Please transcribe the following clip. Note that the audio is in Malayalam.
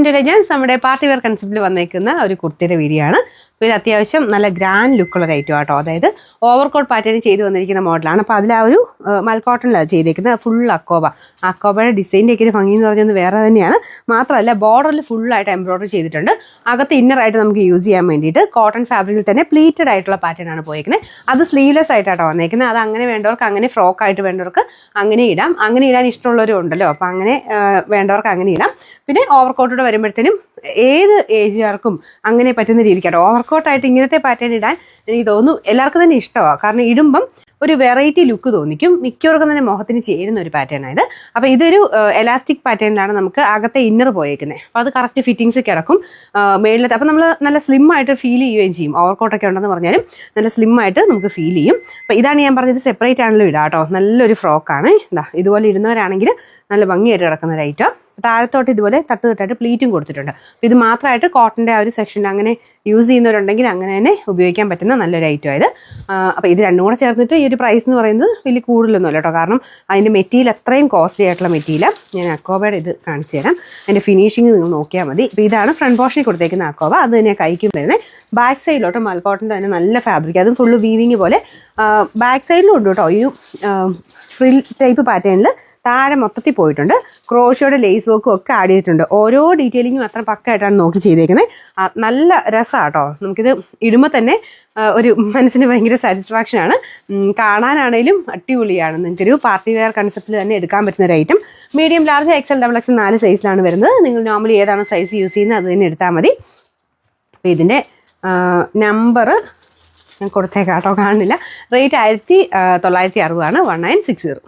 ഇന്റലിജൻസ് നമ്മുടെ പാർട്ടി വെയർ കൺസെപ്റ്റിൽ വന്നേക്കുന്ന ഒരു കുർത്തിയുടെ വീഡിയോ ആണ്. അപ്പോൾ ഇത് അത്യാവശ്യം നല്ല ഗ്രാൻഡ് ലുക്കുള്ള ഐറ്റം ആട്ടോ. അതായത് ഓവർകോട്ട് പാറ്റേൺ ചെയ്ത് വന്നിരിക്കുന്ന മോഡലാണ്. അപ്പോൾ അതിൽ ആ ഒരു മൽക്കോട്ടണിലാണ് ചെയ്തേക്കുന്നത്. ഫുൾ അക്കോബയുടെ ഡിസൈൻ്റെ ഒക്കെ ഒരു ഭംഗി എന്ന് പറഞ്ഞത് വേറെ തന്നെയാണ്. മാത്രമല്ല ബോർഡറിൽ ഫുള്ളായിട്ട് എംബ്രോയിഡറി ചെയ്തിട്ടുണ്ട്. അകത്ത് ഇന്നറായിട്ട് നമുക്ക് യൂസ് ചെയ്യാൻ വേണ്ടിയിട്ട് കോട്ടൺ ഫാബ്രിക്കിൽ തന്നെ പ്ലീറ്റഡ് ആയിട്ടുള്ള പാറ്റേൺ ആണ് പോയേക്കുന്നത്. അത് സ്ലീവ്ലെസ് ആയിട്ടാട്ടോ വന്നേക്കുന്നത്. അത് അങ്ങനെ വേണ്ടവർക്ക് അങ്ങനെ ഫ്രോക്കായിട്ട് വേണ്ടവർക്ക് അങ്ങനെ ഇടാം. അങ്ങനെ ഇടാൻ ഇഷ്ടമുള്ളവരും ഉണ്ടല്ലോ. അപ്പോൾ അങ്ങനെ വേണ്ടവർക്ക് അങ്ങനെ ഇടാം. പിന്നെ ഓവർകോട്ടോടെ വരുമ്പോഴത്തേനും ഏത് ഏജുകാർക്കും അങ്ങനെ പറ്റുന്ന രീതിക്കാട്ടോ. ഓവർകോട്ടായിട്ട് ഇങ്ങനത്തെ പാറ്റേൺ ഇടാൻ എനിക്ക് തോന്നുന്നു എല്ലാവർക്കും തന്നെ ഇഷ്ടമാണ്. കാരണം ഇടുമ്പം ഒരു വെറൈറ്റി ലുക്ക് തോന്നിക്കും. മിക്കവർക്കും തന്നെ മുഖത്തിന് ചേരുന്ന ഒരു പാറ്റേൺ ആയത്. അപ്പോൾ ഇതൊരു എലാസ്റ്റിക് പാറ്റേണിലാണ് നമുക്ക് അകത്തെ ഇന്നർ പോയേക്കുന്നത്. അപ്പോൾ അത് കറക്റ്റ് ഫിറ്റിങ്സ് കിടക്കും മേളിലത്തെ. അപ്പോൾ നമ്മൾ നല്ല സ്ലിം ആയിട്ട് ഫീൽ ചെയ്യുകയും ചെയ്യും. ഓവർകോട്ടൊക്കെ ഉണ്ടെന്ന് പറഞ്ഞാലും നല്ല സ്ലിം ആയിട്ട് നമുക്ക് ഫീൽ ചെയ്യും. അപ്പോൾ ഇതാണ് ഞാൻ പറഞ്ഞത്, സെപ്പറേറ്റ് ആണല്ലോ ഇടാം കേട്ടോ. നല്ലൊരു ഫ്രോക്കാണ്. ഇതാ ഇതുപോലെ ഇടുന്നവരാണെങ്കിൽ നല്ല ഭംഗിയായിട്ട് കിടക്കുന്ന ഒരു ഐറ്റം. താഴത്തോട്ട് ഇതുപോലെ തട്ടായിട്ട് പ്ലീറ്റും കൊടുത്തിട്ടുണ്ട്. അപ്പോൾ ഇത് മാത്രമായിട്ട് കോട്ടൻ്റെ ആ ഒരു സെക്ഷനിൽ അങ്ങനെ യൂസ് ചെയ്യുന്നവരുണ്ടെങ്കിൽ അങ്ങനെ തന്നെ ഉപയോഗിക്കാൻ പറ്റുന്ന നല്ലൊരു ഐറ്റം ആയത്. അപ്പോൾ ഇത് രണ്ടും കൂടെ ചേർന്നിട്ട് ഈ ഒരു പ്രൈസ് എന്ന് പറയുന്നത് വലിയ കൂടുതലൊന്നുമല്ല കേട്ടോ. കാരണം അതിൻ്റെ മെറ്റീരിയൽ അത്രയും കോസ്റ്റ്ലി ആയിട്ടുള്ള മെറ്റീരിയൽ. ഞാൻ അക്കോബയുടെ ഇത് കാണിച്ചു തരാം. അതിൻ്റെ ഫിനിഷിങ് നിങ്ങൾ നോക്കിയാൽ മതി. ഇപ്പോൾ ഇതാണ് ഫ്രണ്ട് പോർഷനിൽ കൊടുത്തേക്കുന്ന അക്കോബ. അത് തന്നെ കൈക്കും വരുന്നത്. ബാക്ക് സൈഡിലോട്ട് മൽക്കോട്ടൻ്റെ തന്നെ നല്ല ഫാബ്രിക്. അതും ഫുള്ള് വീവിങ് പോലെ ബാക്ക് സൈഡിലും ഉണ്ട് കേട്ടോ. ഈ ഫ്രിൽ ടൈപ്പ് പാറ്റേണിൽ താഴെ മൊത്തത്തിൽ പോയിട്ടുണ്ട്. ക്രോഷോയുടെ ലേസ് വർക്കും ഒക്കെ ആഡ് ചെയ്തിട്ടുണ്ട്. ഓരോ ഡീറ്റെയിലിങ്ങും അത്ര പക്കായിട്ടാണ് നോക്കി ചെയ്തേക്കുന്നത്. നല്ല രസമാണ് കേട്ടോ. നമുക്കിത് ഇടുമ്പോൾ തന്നെ ഒരു മനസ്സിന് ഭയങ്കര സാറ്റിസ്ഫാക്ഷനാണ്. കാണാനാണേലും അടിപൊളിയാണ്. നിങ്ങൾക്കൊരു പാർട്ടി വെയർ കൺസെപ്റ്റിൽ തന്നെ എടുക്കാൻ പറ്റുന്ന ഒരു item. Medium, large, XL, double XL 4 സൈസിലാണ് വരുന്നത്. നിങ്ങൾ നോർമലി ഏതാണോ സൈസ് യൂസ് ചെയ്യുന്നത് അത് തന്നെ എടുത്താൽ മതി. അപ്പോൾ ഇതിൻ്റെ നമ്പർ ഞാൻ കൊടുത്തേക്കാം കേട്ടോ, കാണുന്നില്ല. റേറ്റ് 1960 1960.